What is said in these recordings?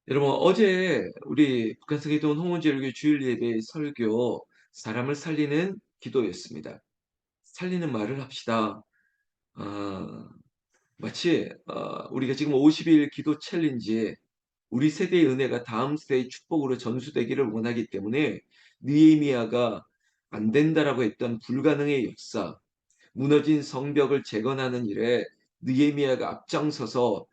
여러분, 어제 우리 북한성회동 홍원절교 주일 예배 설교 사람을 살리는 기도였습니다. 살리는 말을 합시다. 아, 마치 우리가 지금 50일 기도 챌린지에 우리 세대의 은혜가 다음 세대의 축복으로 전수되기를 원하기 때문에 느헤미야가 안 된다라고 했던 불가능의 역사, 무너진 성벽을 재건하는 일에 느헤미야가 앞장서서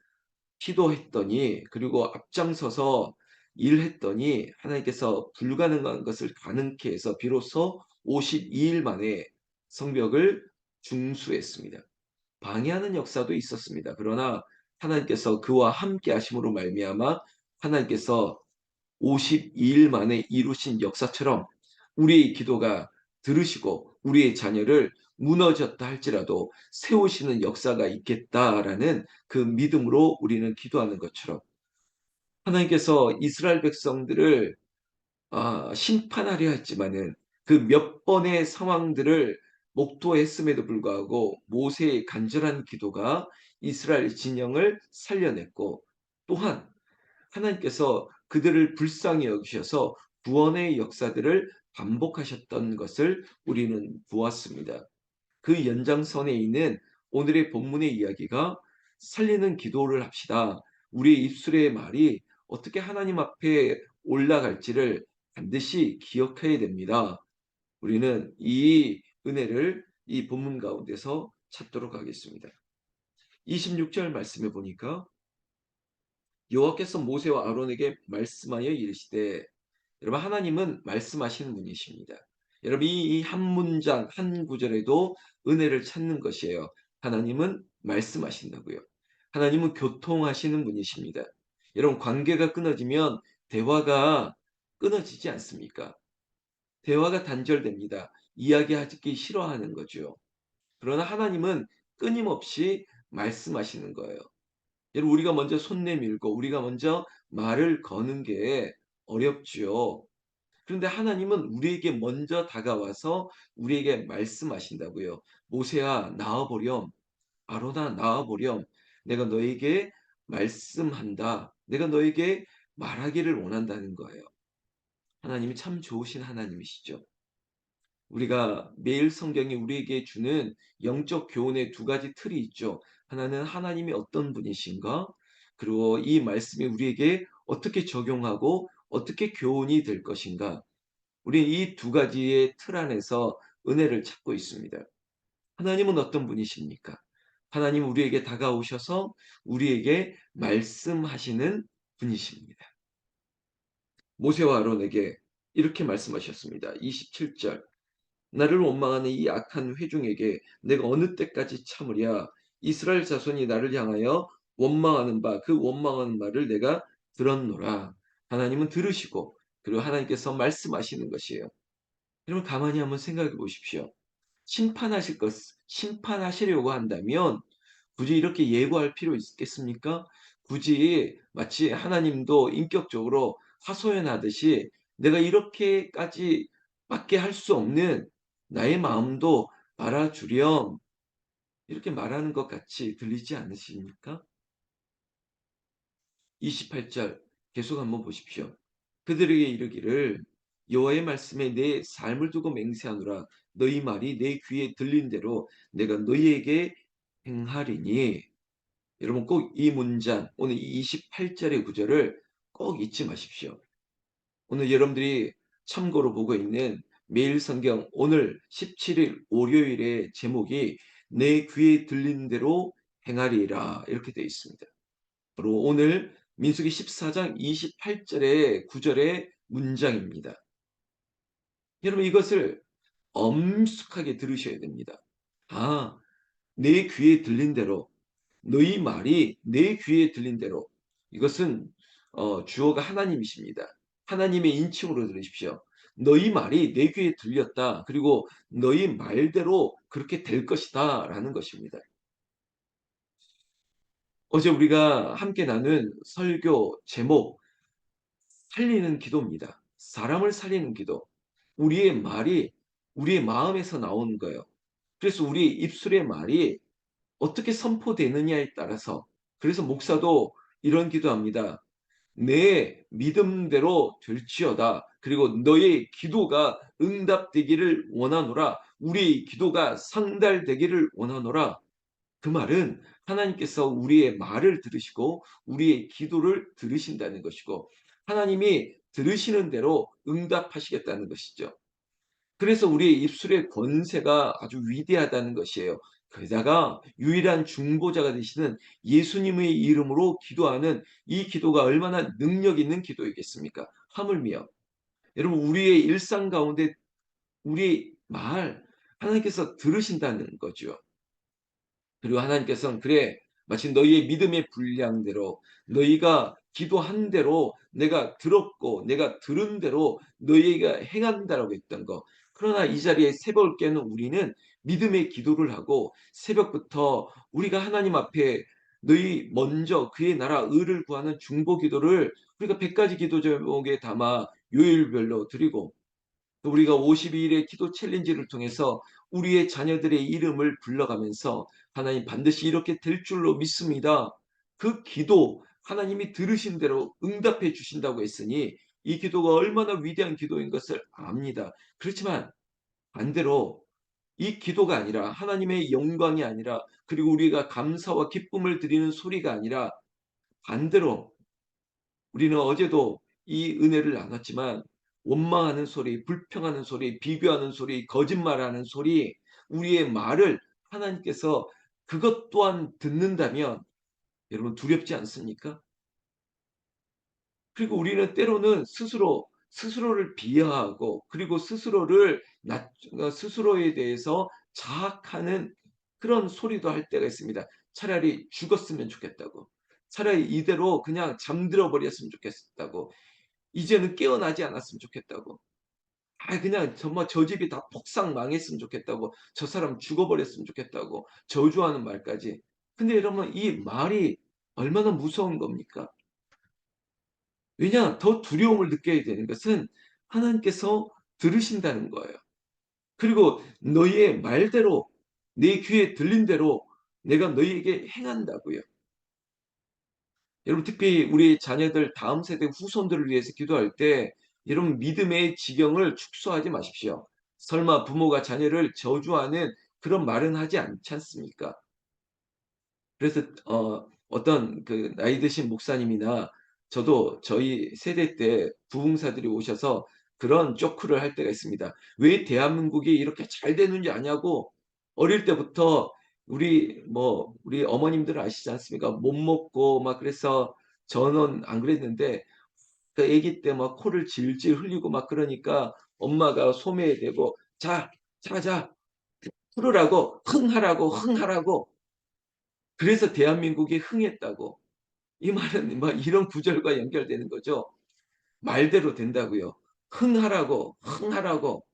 기도했더니, 그리고 앞장서서 일했더니 하나님께서 불가능한 것을 가능케 해서 비로소 52일 만에 성벽을 중수했습니다. 방해하는 역사도 있었습니다. 그러나 하나님께서 그와 함께 하심으로 말미암아 하나님께서 52일 만에 이루신 역사처럼 우리의 기도가 들으시고 우리의 자녀를 무너졌다 할지라도 세우시는 역사가 있겠다라는 그 믿음으로 우리는 기도하는 것처럼, 하나님께서 이스라엘 백성들을 심판하려 했지만은 그 몇 번의 상황들을 목도했음에도 불구하고 모세의 간절한 기도가 이스라엘 진영을 살려냈고, 또한 하나님께서 그들을 불쌍히 여기셔서 구원의 역사들을 반복하셨던 것을 우리는 보았습니다. 그 연장선에 있는 오늘의 본문의 이야기가 살리는 기도를 합시다. 우리의 입술의 말이 어떻게 하나님 앞에 올라갈지를 반드시 기억해야 됩니다. 우리는 이 은혜를 이 본문 가운데서 찾도록 하겠습니다. 26절 말씀해 보니까 여호와께서 모세와 아론에게 말씀하여 이르시되, 여러분, 하나님은 말씀하시는 분이십니다. 여러분, 이 한 문장 한 구절에도 은혜를 찾는 것이에요. 하나님은 말씀하신다고요. 하나님은 교통하시는 분이십니다. 여러분, 관계가 끊어지면 대화가 끊어지지 않습니까? 대화가 단절됩니다. 이야기하기 싫어하는 거죠. 그러나 하나님은 끊임없이 말씀하시는 거예요. 여러분, 우리가 먼저 손 내밀고 우리가 먼저 말을 거는 게 어렵지요. 그런데 하나님은 우리에게 먼저 다가와서 우리에게 말씀하신다고요. 모세야, 나와보렴. 아론아, 나와보렴. 내가 너에게 말씀한다. 내가 너에게 말하기를 원한다는 거예요. 하나님이 참 좋으신 하나님이시죠. 우리가 매일 성경이 우리에게 주는 영적 교훈의 두 가지 틀이 있죠. 하나는 하나님이 어떤 분이신가? 그리고 이 말씀이 우리에게 어떻게 적용하고 어떻게 교훈이 될 것인가? 우리 이 두 가지의 틀 안에서 은혜를 찾고 있습니다. 하나님은 어떤 분이십니까? 하나님은 우리에게 다가오셔서 우리에게 말씀하시는 분이십니다. 모세와 아론에게 이렇게 말씀하셨습니다. 27절. 나를 원망하는 이 악한 회중에게 내가 어느 때까지 참으랴. 이스라엘 자손이 나를 향하여 원망하는 바, 그 원망하는 말을 내가 들었노라. 하나님은 들으시고 그리고 하나님께서 말씀하시는 것이에요. 여러분, 가만히 한번 생각해 보십시오. 심판하시려고 한다면 굳이 이렇게 예고할 필요 있겠습니까? 굳이 마치 하나님도 인격적으로 하소연하듯이 내가 이렇게까지 밖에 할 수 없는 나의 마음도 알아주렴, 이렇게 말하는 것 같이 들리지 않으십니까? 28절 계속 한번 보십시오. 그들에게 이르기를 여호와의 말씀에 내 삶을 두고 맹세하노라. 너희 말이 내 귀에 들린 대로 내가 너희에게 행하리니. 여러분, 꼭 이 문장, 오늘 이 28절의 구절을 꼭 잊지 마십시오. 오늘 여러분들이 참고로 보고 있는 매일 성경 오늘 17일 월요일의 제목이 내 귀에 들린 대로 행하리라, 이렇게 되어 있습니다. 바로 오늘 민수기 14장 28절의 구절의 문장입니다. 여러분, 이것을 엄숙하게 들으셔야 됩니다. 아, 내 귀에 들린 대로, 너희 말이 내 귀에 들린 대로. 이것은 주어가 하나님이십니다. 하나님의 인칭으로 들으십시오. 너희 말이 내 귀에 들렸다. 그리고 너희 말대로 그렇게 될 것이다 라는 것입니다. 어제 우리가 함께 나눈 설교 제목, 살리는 기도입니다. 사람을 살리는 기도. 우리의 말이 우리의 마음에서 나오는 거예요. 그래서 우리 입술의 말이 어떻게 선포되느냐에 따라서, 그래서 목사도 이런 기도합니다. 내 믿음대로 될지어다. 그리고 너의 기도가 응답되기를 원하노라. 우리의 기도가 상달되기를 원하노라. 그 말은 하나님께서 우리의 말을 들으시고 우리의 기도를 들으신다는 것이고 하나님이 들으시는 대로 응답하시겠다는 것이죠. 그래서 우리의 입술의 권세가 아주 위대하다는 것이에요. 게다가 유일한 중보자가 되시는 예수님의 이름으로 기도하는 이 기도가 얼마나 능력 있는 기도이겠습니까? 하물며 여러분 우리의 일상 가운데 우리의 말 하나님께서 들으신다는 거죠. 그리고 하나님께서는 그래 마치 너희의 믿음의 분량대로 너희가 기도한 대로 내가 들었고 내가 들은 대로 너희가 행한다라고 했던 거. 그러나 이 자리에 새벽을 깨는 우리는 믿음의 기도를 하고 새벽부터 우리가 하나님 앞에 너희 먼저 그의 나라 의를 구하는 중보 기도를 우리가 100가지 기도 제목에 담아 요일별로 드리고 또 우리가 52일의 기도 챌린지를 통해서 우리의 자녀들의 이름을 불러가면서 하나님 반드시 이렇게 될 줄로 믿습니다. 그 기도 하나님이 들으신 대로 응답해 주신다고 했으니 이 기도가 얼마나 위대한 기도인 것을 압니다. 그렇지만 반대로 이 기도가 아니라 하나님의 영광이 아니라 그리고 우리가 감사와 기쁨을 드리는 소리가 아니라 반대로 우리는 어제도 이 은혜를 나눴지만 원망하는 소리, 불평하는 소리, 비교하는 소리, 거짓말하는 소리, 우리의 말을 하나님께서 그것 또한 듣는다면 여러분 두렵지 않습니까? 그리고 우리는 때로는 스스로를 비하하고 그리고 스스로에 대해서 자학하는 그런 소리도 할 때가 있습니다. 차라리 죽었으면 좋겠다고. 차라리 이대로 그냥 잠들어 버렸으면 좋겠다고. 이제는 깨어나지 않았으면 좋겠다고. 그냥 정말 저 집이 다 폭삭 망했으면 좋겠다고. 저 사람 죽어버렸으면 좋겠다고. 저주하는 말까지. 근데 여러분 이 말이 얼마나 무서운 겁니까? 왜냐? 더 두려움을 느껴야 되는 것은 하나님께서 들으신다는 거예요. 그리고 너희의 말대로 내 귀에 들린 대로 내가 너희에게 행한다고요. 여러분 특히 우리 자녀들 다음 세대 후손들을 위해서 기도할 때 여러분 믿음의 지경을 축소하지 마십시오. 설마 부모가 자녀를 저주하는 그런 말은 하지 않지 않습니까? 그래서 어떤 그 나이 드신 목사님이나 저도 저희 세대 때 부흥사들이 오셔서 그런 조크를 할 때가 있습니다. "왜 대한민국이 이렇게 잘 되는지 아냐고 어릴 때부터 우리 어머님들 아시지 않습니까? 못 먹고 막 그래서 저는 안 그랬는데 그 아기 때 막 코를 질질 흘리고 막 그러니까 엄마가 소매에 대고 "자, 자, 풀으라고. 흥하라고, 흥하라고." 그래서 대한민국이 흥했다고. 이 말은 막 이런 구절과 연결되는 거죠. 말대로 된다고요. 흥하라고, 흥하라고.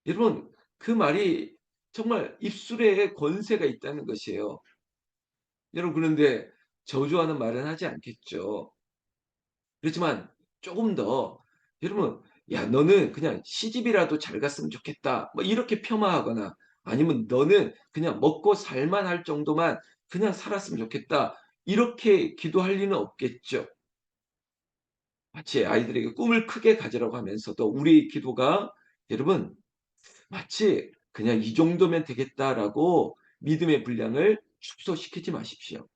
여러분 그 말이 정말 입술에 권세가 있다는 것이에요. 여러분 그런데 저주하는 말은 하지 않겠죠. 그렇지만 조금 더 여러분 "야 너는 그냥 시집이라도 잘 갔으면 좋겠다." 뭐 이렇게 폄하하거나 아니면 "너는 그냥 먹고 살만 할 정도만 그냥 살았으면 좋겠다." 이렇게 기도할 리는 없겠죠. 마치 아이들에게 꿈을 크게 가지라고 하면서도 우리의 기도가 여러분 마치 '그냥 이 정도면 되겠다.'라고 믿음의 분량을 축소시키지 마십시오.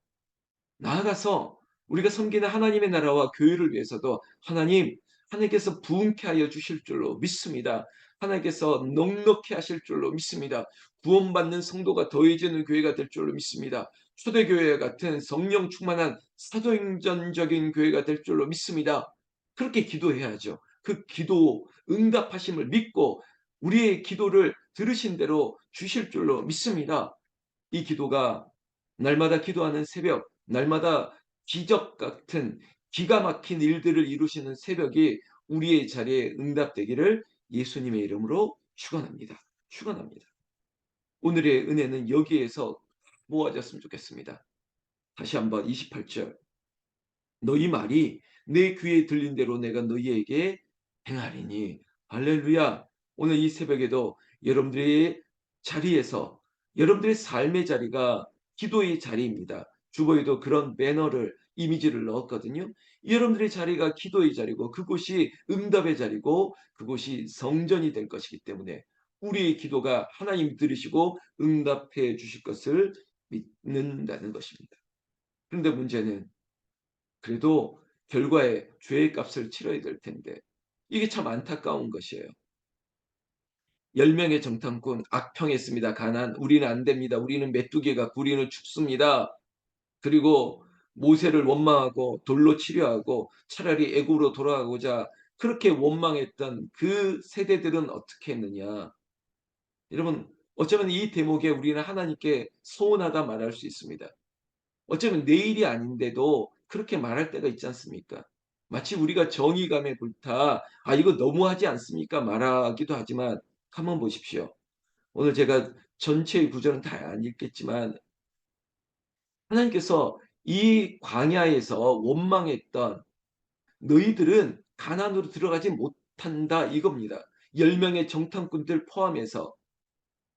나아가서 우리가 섬기는 하나님의 나라와 교회를 위해서도 하나님께서 부흥케 하여 주실 줄로 믿습니다. 하나님께서 넉넉히 하실 줄로 믿습니다. 구원받는 성도가 더해지는 교회가 될 줄로 믿습니다. 초대교회 같은 성령 충만한 사도행전적인 교회가 될 줄로 믿습니다. 그렇게 기도해야죠. 그 기도 응답하심을 믿고 우리의 기도를 들으신 대로 주실 줄로 믿습니다. 이 기도가 날마다 기도하는 새벽, 날마다 기적 같은 기가 막힌 일들을 이루시는 새벽이 우리의 자리에 응답되기를 예수님의 이름으로 축원합니다. 축원합니다. 오늘의 은혜는 여기에서 모아졌으면 좋겠습니다. 다시 한번 28절. 너희 말이 내 귀에 들린 대로 내가 너희에게 행하리니. 할렐루야. 오늘 이 새벽에도 여러분들의 자리에서 여러분들의 삶의 자리가 기도의 자리입니다. 주보에도 그런 배너를 이미지를 넣었거든요. 여러분들의 자리가 기도의 자리고 그곳이 응답의 자리고 그곳이 성전이 될 것이기 때문에 우리의 기도가 하나님이 들으시고 응답해 주실 것을 믿는다는 것입니다. 그런데 문제는 그래도 결과에 죄의 값을 치러야 될 텐데 이게 참 안타까운 것이에요. 10명의 정탐꾼 악평했습니다. 가난 우리는 안 됩니다. 우리는 메뚜기가 우리는 죽습니다. 그리고 모세를 원망하고 돌로 치려하고 차라리 애굽으로 돌아가고자 그렇게 원망했던 그 세대들은 어떻게 했느냐. 여러분 어쩌면 이 대목에 우리는 하나님께 서운하다 말할 수 있습니다. 어쩌면 내 일이 아닌데도 그렇게 말할 때가 있지 않습니까? 마치 우리가 정의감에 불타 "아 이거 너무하지 않습니까?" 말하기도 하지만 가만 보십시오. 오늘 제가 전체의 구절은 다 안 읽겠지만 하나님께서 이 광야에서 원망했던 "너희들은 가나안으로 들어가지 못한다." 이겁니다. 10 명의 정탐꾼들 포함해서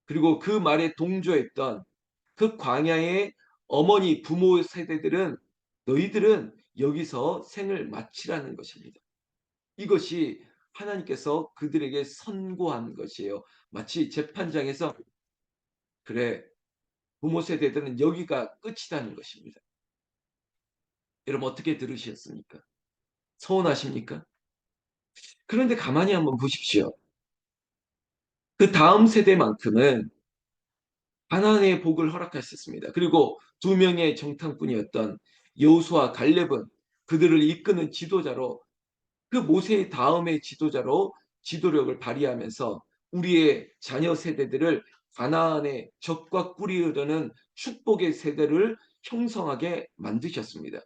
그리고 그 말에 동조했던 그 광야의 어머니 부모 세대들은 "너희들은 여기서 생을 마치라."는 것입니다. 이것이 하나님께서 그들에게 선고한 것이에요. 마치 재판장에서 "그래 부모 세대들은 여기가 끝이다."는 것입니다. 여러분 어떻게 들으셨습니까? 서운하십니까? 그런데 가만히 한번 보십시오. 그다음 세대만큼은 가나안의 복을 허락하셨습니다. 그리고 2 명의 정탐꾼이었던 여호수아 갈렙은 그들을 이끄는 지도자로 그 모세의 다음의 지도자로 지도력을 발휘하면서 우리의 자녀 세대들을 가나안의 젖과 꿀이 흐르는 축복의 세대를 형성하게 만드셨습니다.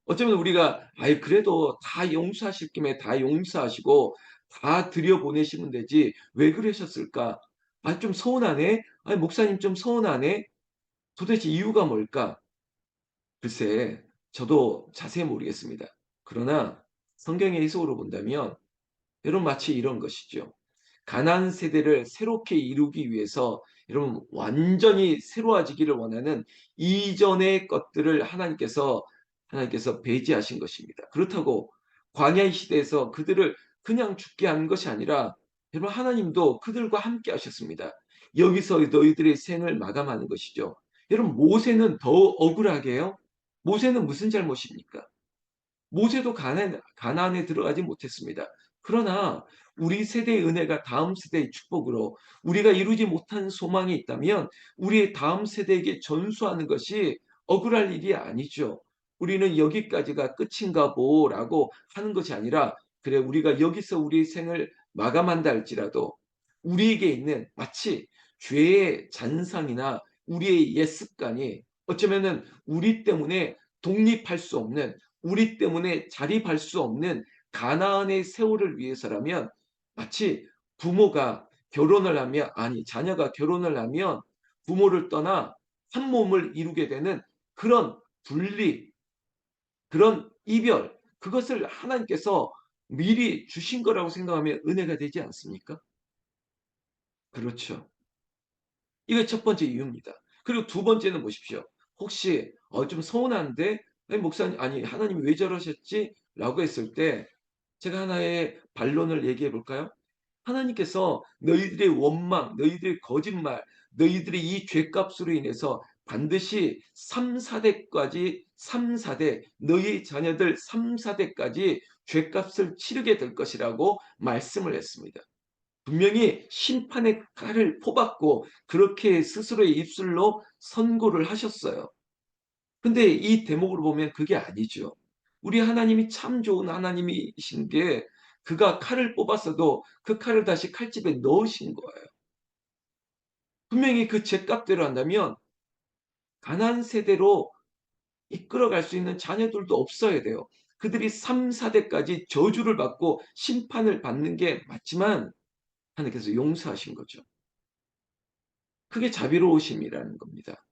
어쩌면 우리가 아이 그래도 다 용서하실 김에 다 용서하시고 다 들여보내시면 되지 왜 그러셨을까? 아 좀 서운하네. 아니 목사님 좀 서운하네. 도대체 이유가 뭘까? 글쎄 저도 자세히 모르겠습니다. 그러나 성경의 해석으로 본다면 여러분 마치 이런 것이죠. 가나안 세대를 새롭게 이루기 위해서 여러분 완전히 새로워지기를 원하는 이전의 것들을 하나님께서 배제하신 것입니다. 그렇다고 광야의 시대에서 그들을 그냥 죽게 한 것이 아니라 여러분 하나님도 그들과 함께 하셨습니다. 여기서 너희들의 생을 마감하는 것이죠. 여러분 모세는 더 억울하게요. 모세는 무슨 잘못입니까? 모세도 가나안에 들어가지 못했습니다. 그러나 우리 세대의 은혜가 다음 세대의 축복으로 우리가 이루지 못한 소망이 있다면 우리의 다음 세대에게 전수하는 것이 억울할 일이 아니죠. 우리는 여기까지가 끝인가 보라고 하는 것이 아니라 그래 우리가 여기서 우리의 생을 마감한다 할지라도 우리에게 있는 마치 죄의 잔상이나 우리의 옛 습관이 어쩌면은 우리 때문에 독립할 수 없는 우리 때문에 자립할 수 없는 가나안의 세월을 위해서라면 마치 부모가 결혼을 하면 아니 자녀가 결혼을 하면 부모를 떠나 한 몸을 이루게 되는 그런 분리, 그런 이별 그것을 하나님께서 미리 주신 거라고 생각하면 은혜가 되지 않습니까? 그렇죠. 이게 첫 번째 이유입니다. 그리고 두 번째는 보십시오. 혹시 좀 서운한데 "아니 목사님 아니 하나님이 왜 저러셨지?"라고 했을 때 제가 하나의 반론을 얘기해 볼까요? 하나님께서 너희들의 원망, 너희들의 거짓말, 너희들의 이 죄값으로 인해서 반드시 3-4대까지 3-4대 너희 자녀들 3-4대까지 죄값을 치르게 될 것이라고 말씀을 했습니다. 분명히 심판의 칼을 포받고 그렇게 스스로의 입술로 선고를 하셨어요. 근데 이 대목으로 보면 그게 아니죠. 우리 하나님이 참 좋은 하나님이신 게 그가 칼을 뽑았어도 그 칼을 다시 칼집에 넣으신 거예요. 분명히 그 죄값대로 한다면 가나안 세대로 이끌어갈 수 있는 자녀들도 없어야 돼요. 그들이 3-4대까지 저주를 받고 심판을 받는 게 맞지만 하나님께서 용서하신 거죠. 그게 자비로우심이라는 겁니다.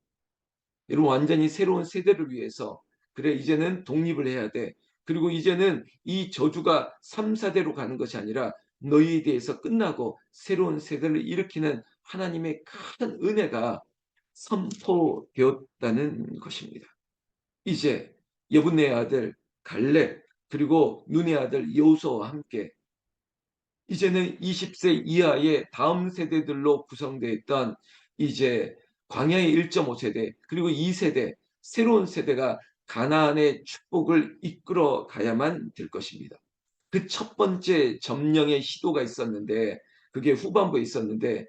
여러분 완전히 새로운 세대를 위해서 그래 이제는 독립을 해야 돼. 그리고 이제는 이 저주가 3-4대로 가는 것이 아니라 너희에 대해서 끝나고 새로운 세대를 일으키는 하나님의 큰 은혜가 선포되었다는 것입니다. 이제 여분의 아들 갈렙 그리고 눈의 아들 여호수아와 함께 이제는 20세 이하의 다음 세대들로 구성되어 있던 이제 광야의 1.5세대 그리고 2세대 새로운 세대가 가나안의 축복을 이끌어 가야만 될 것입니다. 그 첫 번째 점령의 시도가 있었는데 그게 후반부에 있었는데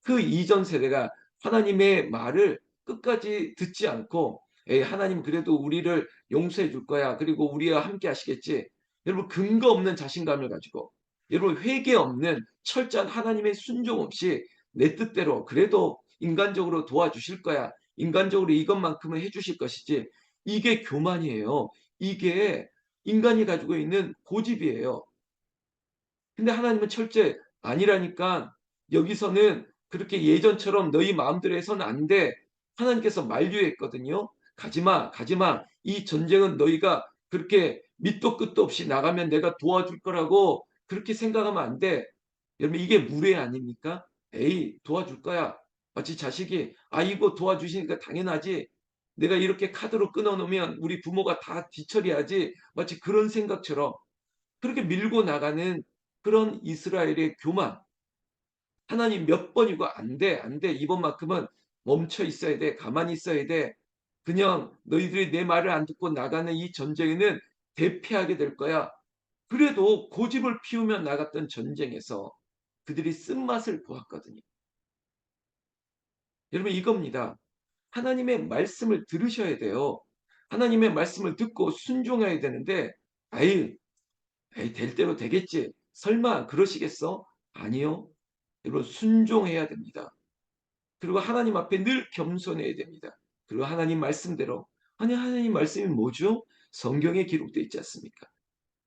그 이전 세대가 하나님의 말을 끝까지 듣지 않고 에이, 하나님 그래도 우리를 용서해 줄 거야. 그리고 우리와 함께 하시겠지. 여러분 근거 없는 자신감을 가지고 여러분 회개 없는 철저한 하나님의 순종 없이 내 뜻대로 그래도 인간적으로 도와주실 거야. 인간적으로 이것만큼은 해주실 것이지. 이게 교만이에요. 이게 인간이 가지고 있는 고집이에요. 근데 하나님은 철저히 아니라니까 여기서는 그렇게 예전처럼 너희 마음대로 해서는 안 돼. 하나님께서 만류했거든요. 가지마, 가지마. 이 전쟁은 너희가 그렇게 밑도 끝도 없이 나가면 내가 도와줄 거라고 그렇게 생각하면 안 돼. 여러분 이게 무례 아닙니까? 에이 도와줄 거야. 마치 자식이 아이고 도와주시니까 당연하지. 내가 이렇게 카드로 끊어놓으면 우리 부모가 다 뒤처리하지. 마치 그런 생각처럼 그렇게 밀고 나가는 그런 이스라엘의 교만. 하나님 몇 번이고 안 돼, 안 돼. 이번만큼은 멈춰 있어야 돼. 가만히 있어야 돼. 그냥 너희들이 내 말을 안 듣고 나가는 이 전쟁에는 대피하게 될 거야. 그래도 고집을 피우며 나갔던 전쟁에서 그들이 쓴맛을 보았거든요. 여러분 이겁니다. 하나님의 말씀을 들으셔야 돼요. 하나님의 말씀을 듣고 순종해야 되는데 아이, 에이 될 대로 되겠지. 설마 그러시겠어? 아니요. 여러분 순종해야 됩니다. 그리고 하나님 앞에 늘 겸손해야 됩니다. 그리고 하나님 말씀대로 아니 하나님 말씀이 뭐죠? 성경에 기록되어 있지 않습니까?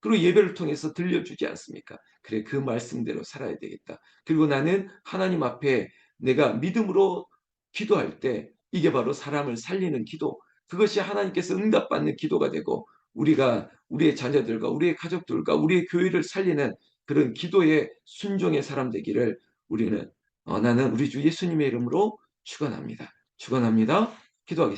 그리고 예배를 통해서 들려주지 않습니까? 그래 그 말씀대로 살아야 되겠다. 그리고 나는 하나님 앞에 내가 믿음으로 기도할 때 이게 바로 사람을 살리는 기도. 그것이 하나님께서 응답받는 기도가 되고 우리가 우리의 자녀들과 우리의 가족들과 우리의 교회를 살리는 그런 기도의 순종의 사람 되기를 우리는 나는 우리 주 예수님의 이름으로 축원합니다. 축원합니다. 기도하겠습니다.